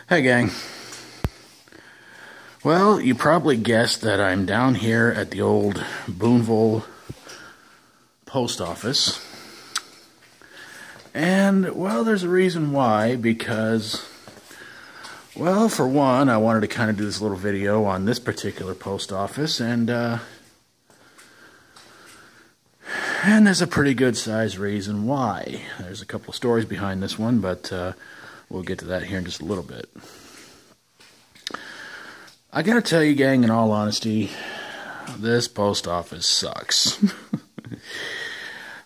Hey gang. Well, you probably guessed that I'm down here at the old Boonville post office. And, well, there's a reason why, because, well, for one, I wanted to kind of do this little video on this particular post office, and there's a pretty good sized reason why. There's a couple of stories behind this one, but we'll get to that here in just a little bit. I gotta tell you, gang, in all honesty, this post office sucks.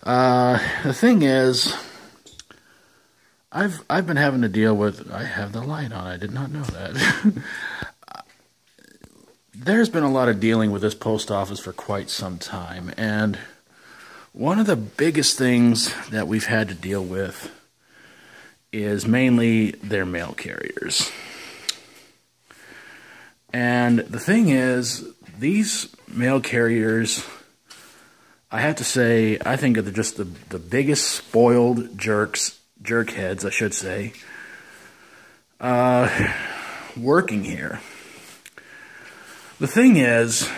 The thing is, I've been having to deal with... I have the light on. I did not know that. There's been a lot of dealing with this post office for quite some time, and one of the biggest things that we've had to deal with is mainly their mail carriers. And the thing is, these mail carriers, I have to say, I think are just the biggest spoiled jerkheads, I should say, working here. The thing is,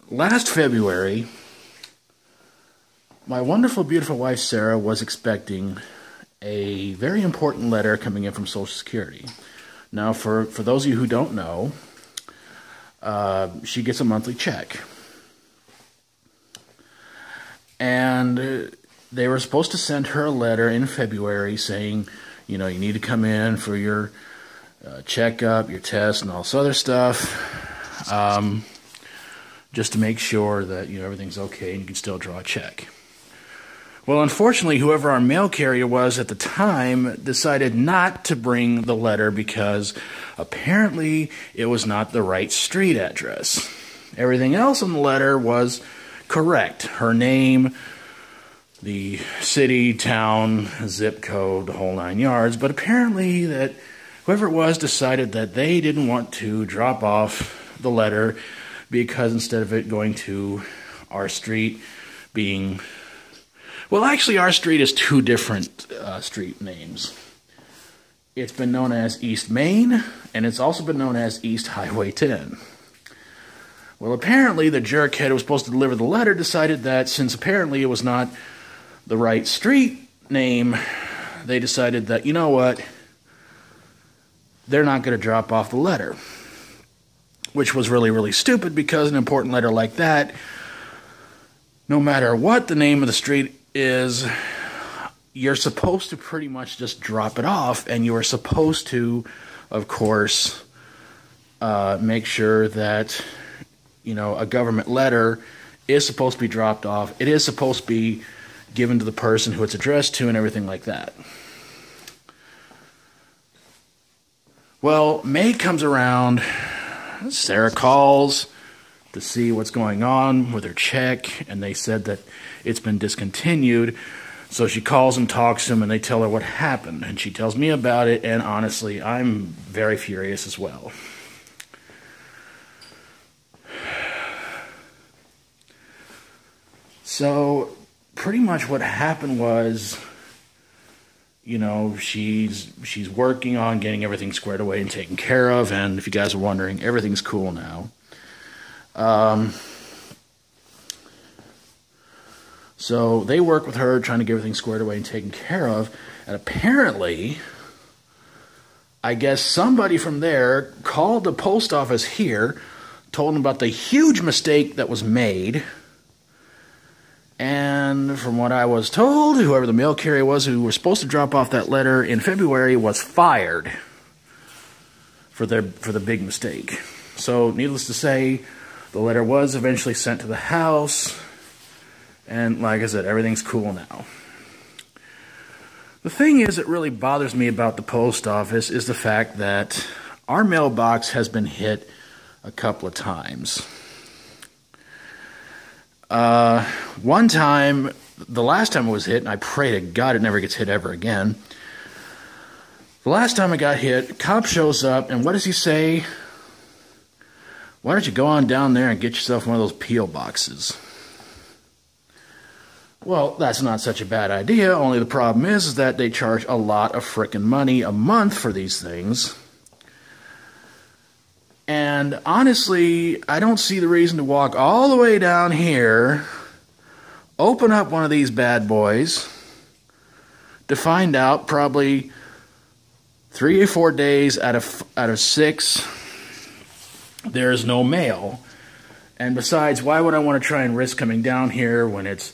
last February, my wonderful, beautiful wife, Sarah, was expecting a very important letter coming in from Social Security. Now, for those of you who don't know, she gets a monthly check. And they were supposed to send her a letter in February saying, you know, you need to come in for your checkup, your test, and all this other stuff, just to make sure that, you know, everything's okay and you can still draw a check. Well, unfortunately, whoever our mail carrier was at the time decided not to bring the letter because apparently it was not the right street address. Everything else on the letter was correct. Her name, the city, town, zip code, the whole 9 yards. But apparently that whoever it was decided that they didn't want to drop off the letter because instead of it going to our street being... Well, actually, our street is two different street names. It's been known as East Main, and it's also been known as East Highway 10. Well, apparently, the jerkhead who was supposed to deliver the letter decided that since apparently it was not the right street name, they decided that, you know what, they're not going to drop off the letter. Which was really, really stupid because an important letter like that, no matter what the name of the street is, you're supposed to pretty much just drop it off, and you are supposed to, of course, make sure that, you know, a government letter is supposed to be dropped off. It is supposed to be given to the person who it's addressed to and everything like that. Well, May comes around, Sarah calls to see what's going on with her check, and they said that it's been discontinued. So she calls and talks to them, and they tell her what happened, and she tells me about it, and honestly, I'm very furious as well. So pretty much what happened was, you know, she's working on getting everything squared away and taken care of, and if you guys are wondering, everything's cool now. So they work with her trying to get everything squared away and taken care of, and apparently, I guess somebody from there called the post office here, told them about the huge mistake that was made, and from what I was told, whoever the mail carrier was who was supposed to drop off that letter in February was fired for the big mistake. So, needless to say, the letter was eventually sent to the house, and like I said, everything's cool now. The thing is that really bothers me about the post office is the fact that our mailbox has been hit a couple of times. One time, the last time it was hit, and I pray to God it never gets hit ever again. The last time it got hit, a cop shows up, and what does he say? Why don't you go on down there and get yourself one of those P.O. boxes? Well, that's not such a bad idea, only the problem is that they charge a lot of frickin' money a month for these things. And honestly, I don't see the reason to walk all the way down here, open up one of these bad boys, to find out probably 3 or 4 days out of 6, there's no mail. And besides, why would I want to try and risk coming down here when it's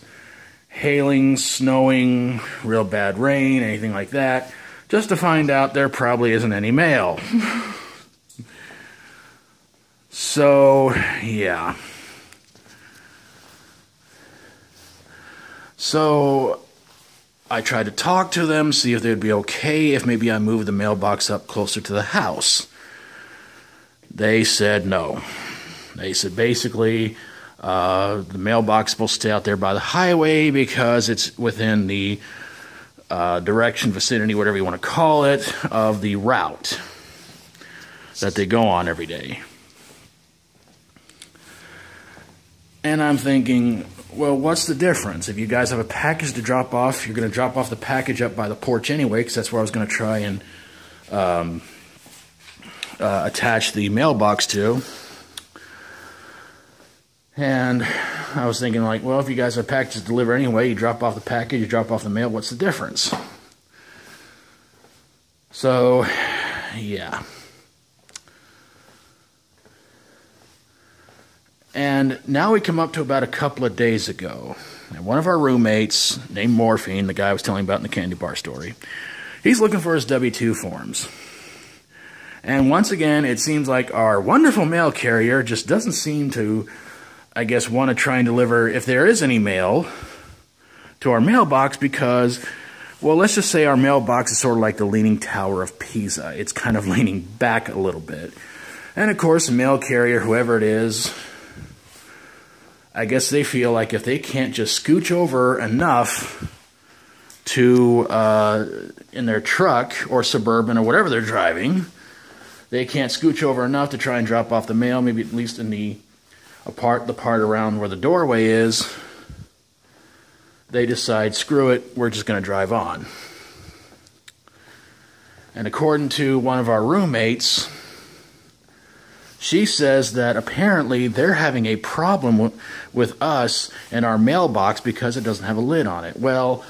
hailing, snowing, real bad rain, anything like that, just to find out there probably isn't any mail. So, yeah. So, I tried to talk to them, see if they would be okay if maybe I moved the mailbox up closer to the house. They said no. They said basically the mailbox is supposed to stay out there by the highway because it's within the direction, vicinity, whatever you want to call it, of the route that they go on every day. And I'm thinking, well, what's the difference? If you guys have a package to drop off, you're going to drop off the package up by the porch anyway, because that's where I was going to try and attach the mailbox to. And I was thinking, like, well, if you guys have packages to deliver anyway, you drop off the package, you drop off the mail, what's the difference? So, yeah. And now we come up to about a couple of days ago. And one of our roommates, named Morphine, the guy I was telling about in the candy bar story, he's looking for his W-2 forms. And once again, it seems like our wonderful mail carrier just doesn't seem to, I guess, want to try and deliver, if there is any mail, to our mailbox because, well, let's just say our mailbox is sort of like the Leaning Tower of Pisa. It's kind of leaning back a little bit. And of course, the mail carrier, whoever it is, I guess they feel like if they can't just scooch over enough to, in their truck or Suburban or whatever they're driving, they can't scooch over enough to try and drop off the mail, maybe at least in the part around where the doorway is, they decide, screw it, we're just going to drive on. And according to one of our roommates, she says that apparently they're having a problem with us and our mailbox because it doesn't have a lid on it. Well,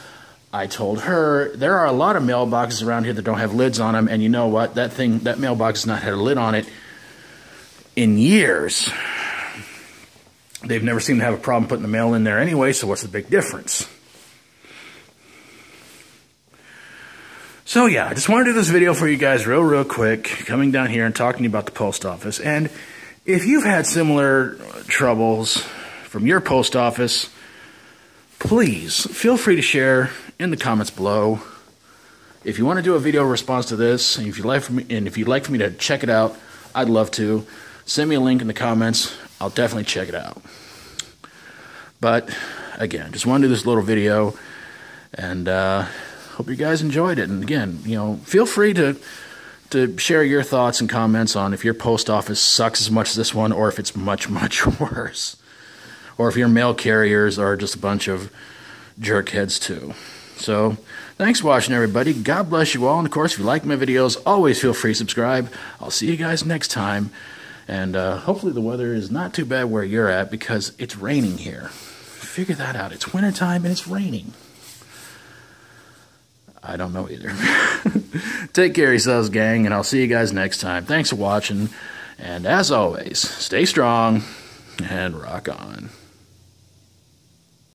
I told her there are a lot of mailboxes around here that don't have lids on them, and you know what? That mailbox has not had a lid on it in years. They've never seemed to have a problem putting the mail in there anyway, so what's the big difference? So yeah, I just wanted to do this video for you guys real quick, coming down here and talking to you about the post office. And if you've had similar troubles from your post office, please feel free to share in the comments below. If you want to do a video response to this, and if you'd like for me to check it out, I'd love to. Send me a link in the comments. I'll definitely check it out. But again, just wanted to do this little video, and hope you guys enjoyed it. And again, you know, feel free to share your thoughts and comments on if your post office sucks as much as this one, or if it's much worse, or if your mail carriers are just a bunch of jerkheads too. So, thanks for watching, everybody. God bless you all. And of course, if you like my videos, always feel free to subscribe. I'll see you guys next time. And hopefully the weather is not too bad where you're at, because it's raining here. Figure that out. It's wintertime and it's raining. I don't know either. Take care of yourselves, gang, and I'll see you guys next time. Thanks for watching. And as always, stay strong and rock on.